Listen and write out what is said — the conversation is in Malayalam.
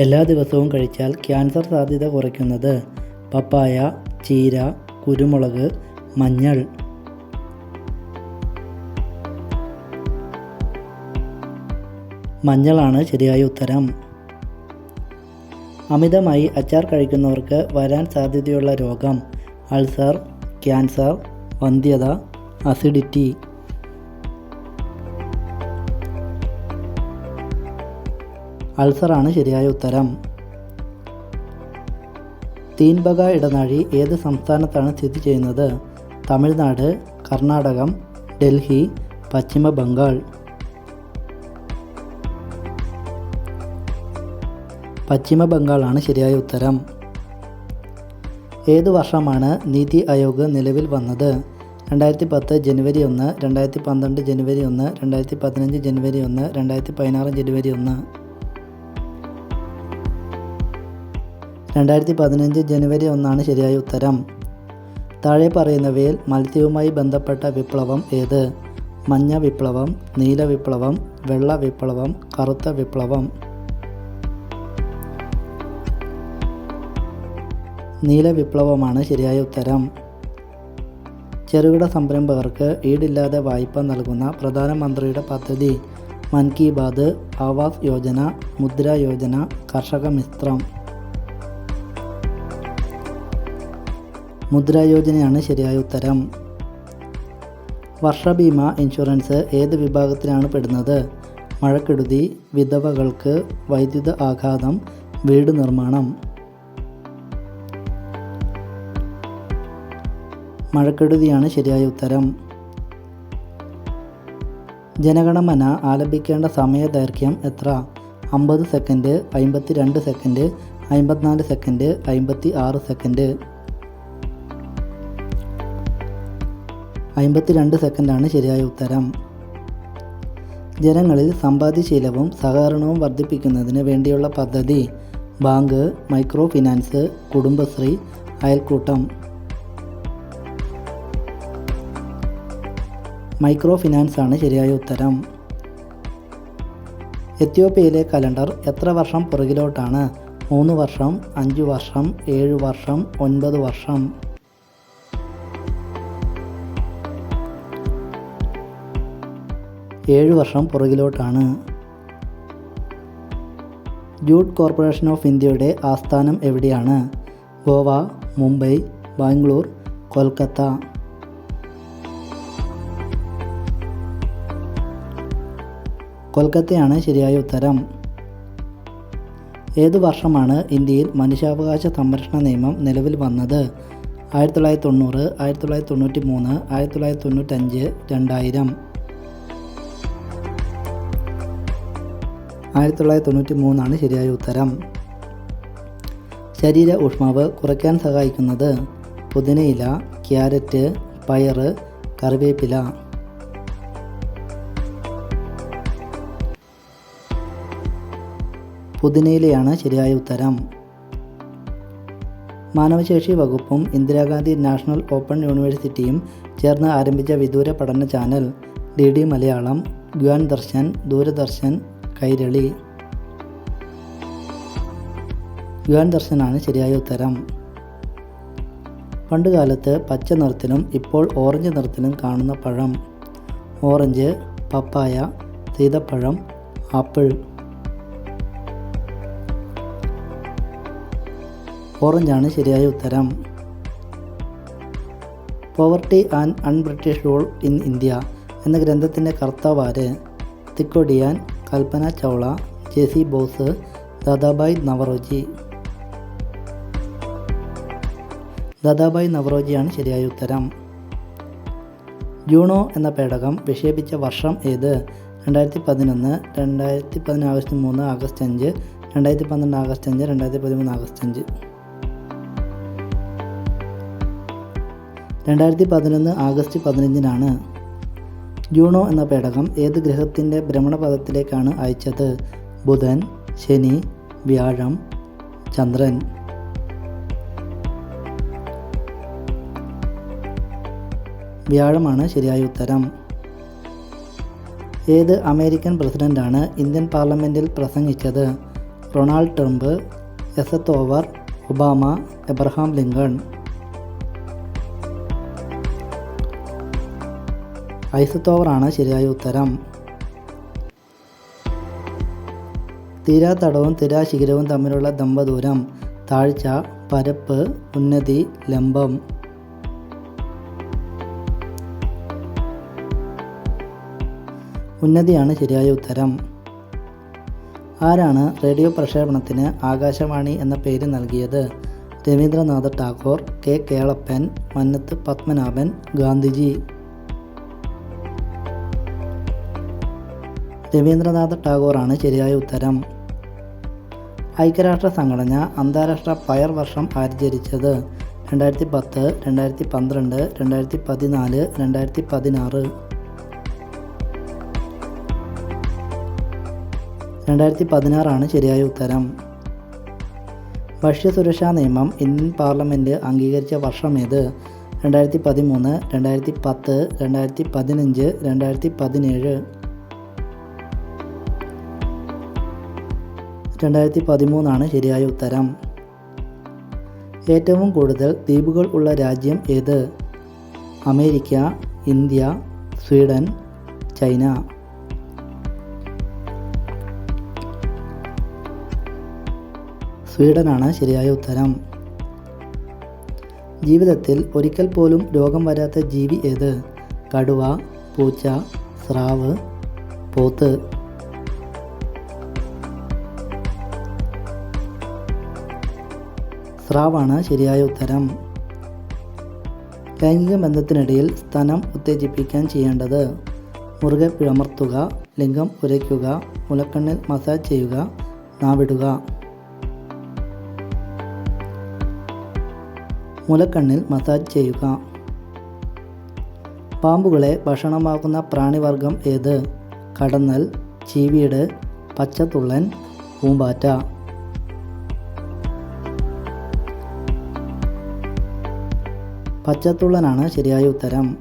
എല്ലാ ദിവസവും കഴിച്ചാൽ ക്യാൻസർ സാധ്യത കുറയ്ക്കുന്നത് പപ്പായ, ചീര, കുരുമുളക്, മഞ്ഞൾ. മഞ്ഞളാണ് ശരിയായ ഉത്തരം. അമിതമായി അച്ചാർ കഴിക്കുന്നവർക്ക് വരാൻ സാധ്യതയുള്ള രോഗം അൾസർ, ക്യാൻസർ, വന്ധ്യത, അസിഡിറ്റി. അൾസറാണ് ശരിയായ ഉത്തരം. തീൻബഗ ഇടനാഴി ഏത് സംസ്ഥാനത്താണ് സ്ഥിതി ചെയ്യുന്നത്? തമിഴ്നാട്, കർണാടകം, ഡൽഹി, പശ്ചിമ ബംഗാൾ. പശ്ചിമ ബംഗാളാണ് ശരിയായ ഉത്തരം. ഏതു വർഷമാണ് നീതി ആയോഗ് നിലവിൽ വന്നത്? 2010 ജനുവരി 1, 2012 ജനുവരി 1, 2015 ജനുവരി 1, 2016 ജനുവരി 1. 2015 ജനുവരി 1 ശരിയായ ഉത്തരം. താഴെ പറയുന്നവയിൽ മത്സ്യവുമായി ബന്ധപ്പെട്ട വിപ്ലവം ഏത്? മഞ്ഞ വിപ്ലവം, നീല വിപ്ലവം, വെള്ള വിപ്ലവം, കറുത്ത വിപ്ലവം. നീല വിപ്ലവമാണ് ശരിയായ ഉത്തരം. ചെറുകിട സംരംഭകർക്ക് ഈടില്ലാതെ വായ്പ നൽകുന്ന പ്രധാനമന്ത്രിയുടെ പദ്ധതി മൻ കി ബാത്, ആവാസ് യോജന, മുദ്ര യോജന, കർഷക മിത്രം. മുദ്ര യോജനയാണ് ശരിയായ ഉത്തരം. വർഷബീമ ഇൻഷുറൻസ് ഏത് വിഭാഗത്തിലാണ് പെടുന്നത്? മഴക്കെടുതി, വിധവകൾക്ക്, വൈദ്യുത ആഘാതം, വീട് നിർമ്മാണം. മഴക്കെടുതിയാണ് ശരിയായ ഉത്തരം. ജനഗണമന ആലപിക്കേണ്ട സമയദൈർഘ്യം എത്ര? 50 സെക്കൻഡ്, 52 സെക്കൻഡ്, 54 സെക്കൻഡ്, 56 സെക്കൻഡ്. 52 സെക്കൻഡാണ് ശരിയായ ഉത്തരം. ജനങ്ങളിൽ സമ്പാദ്യശീലവും സഹകരണവും വർദ്ധിപ്പിക്കുന്നതിന് വേണ്ടിയുള്ള പദ്ധതി ബാങ്ക്, മൈക്രോ ഫിനാൻസ്, കുടുംബശ്രീ, അയൽക്കൂട്ടം. മൈക്രോ ഫിനാൻസ് ആണ് ശരിയായ ഉത്തരം. എത്യോപ്യയിലെ കലണ്ടർ എത്ര വർഷം പുറകിലോട്ടാണ്? 3 വർഷം, 5 വർഷം, 7 വർഷം, 9 വർഷം. 7 വർഷം പുറകിലോട്ടാണ്. ജൂട്ട് കോർപ്പറേഷൻ ഓഫ് ഇന്ത്യയുടെ ആസ്ഥാനം എവിടെയാണ്? ഗോവ, മുംബൈ, ബാംഗ്ലൂർ, കൊൽക്കത്ത. കൊൽക്കത്തയാണ് ശരിയായ ഉത്തരം. ഏതു വർഷമാണ് ഇന്ത്യയിൽ മനുഷ്യാവകാശ സംരക്ഷണ നിയമം നിലവിൽ വന്നത്? 1990, 1993, 1995, 2000. 1993 ശരിയായ ഉത്തരം. ശരീര ഊഷ്മാവ് കുറയ്ക്കാൻ സഹായിക്കുന്നത് പുതിനയില, ക്യാരറ്റ്, പയറ്, കറിവേപ്പില. പുതിനയിലയാണ് ശരിയായ ഉത്തരം. മാനവശേഷി വകുപ്പും ഇന്ദിരാഗാന്ധി നാഷണൽ ഓപ്പൺ യൂണിവേഴ്സിറ്റിയും ചേർന്ന് ആരംഭിച്ച വിദൂര പഠന ചാനൽ DD മലയാളം, ഗ്വാൻ ദർശൻ, ദൂരദർശൻ, കൈരളി. ഗ്വാൻ ദർശനാണ് ശരിയായ ഉത്തരം. പണ്ടുകാലത്ത് പച്ച നിറത്തിലും ഇപ്പോൾ ഓറഞ്ച് നിറത്തിലും കാണുന്ന പഴം? ഓറഞ്ച്, പപ്പായ, സീതപ്പഴം, ആപ്പിൾ. ഓറഞ്ചാണ് ശരിയായ ഉത്തരം. Poverty and un-British rule in India എന്ന ഗ്രന്ഥത്തിൻ്റെ കർത്താവ് ആര്? തിക്കോഡിയാൻ, കൽപ്പന ചൗള, ജെസി ബോസ്, ദാദാഭായ് നവറോജി. ദാദാഭായ് നവറോജിയാണ് ശരിയായ ഉത്തരം. ജൂണോ എന്ന പേടകം വിക്ഷേപിച്ച വർഷം ഏത്? 2011, 2010 August 3, August 5, 2012 August 5, 2013 August 5. 2011 August 15 Juno എന്ന പേടകം ഏത് ഗ്രഹത്തിൻ്റെ ഭ്രമണപഥത്തിലേക്കാണ് അയച്ചത്? ബുധൻ, ശനി, വ്യാഴം, ചന്ദ്രൻ. വ്യാഴമാണ് ശരിയായ ഉത്തരം. ഏത് അമേരിക്കൻ പ്രസിഡന്റാണ് ഇന്ത്യൻ പാർലമെൻറ്റിൽ പ്രസംഗിച്ചത്? Ronald Trump, Eisenhower, Obama, Abraham Lincoln. ഐസത്തോവറാണ് ശരിയായ ഉത്തരം. തീരാത്തടവും തീരാശിഖരവും തമ്മിലുള്ള ദമ്പദൂരം താഴ്ച, പരപ്പ്, ഉന്നതി, ലംബം. ഉന്നതിയാണ് ശരിയായ ഉത്തരം. ആരാണ് റേഡിയോ പ്രക്ഷേപണത്തിന് ആകാശവാണി എന്ന പേര് നൽകിയത്? രവീന്ദ്രനാഥ ടാഗോർ, കെ കേളപ്പൻ, മന്നത്ത് പത്മനാഭൻ, ഗാന്ധിജി. രവീന്ദ്രനാഥ ടാഗോറാണ് ശരിയായ ഉത്തരം. ഐക്യരാഷ്ട്ര സംഘടന അന്താരാഷ്ട്ര പയർ വർഷം ആചരിച്ചത് 2010, 2012, 2014, 2016. 2016 ശരിയായ ഉത്തരം. ഭക്ഷ്യസുരക്ഷാ നിയമം ഇന്ത്യൻ പാർലമെൻറ്റ് അംഗീകരിച്ച വർഷമേത്? 2013, 2010, 2015, 2017. 2013 ശരിയായ ഉത്തരം. ഏറ്റവും കൂടുതൽ ദ്വീപുകൾ ഉള്ള രാജ്യം ഏത്? America, India, Sweden, China. സ്വീഡനാണ് ശരിയായ ഉത്തരം. ജീവിതത്തിൽ ഒരിക്കൽ പോലും രോഗം വരാത്ത ജീവി ഏത്? കടുവ, പൂച്ച, സ്രാവ്, പോത്ത്. സ്രാവാണ് ശരിയായ ഉത്തരം. ലൈംഗിക ബന്ധത്തിനിടയിൽ സ്തനം ഉത്തേജിപ്പിക്കാൻ ചെയ്യേണ്ടത്? മുറുകെ പിഴമർത്തുക, ലിംഗം ഉരയ്ക്കുക, മുലക്കണ്ണിൽ മസാജ് ചെയ്യുക, നാവിടുക. മുലക്കണ്ണിൽ മസാജ് ചെയ്യുക. പാമ്പുകളെ ഭക്ഷണമാക്കുന്ന പ്രാണിവർഗം ഏത്? കടന്നൽ, ചീവീട്, പച്ചത്തുള്ളൻ, പൂമ്പാറ്റ. പച്ചത്തുള്ളനാണ് ശരിയായ ഉത്തരം.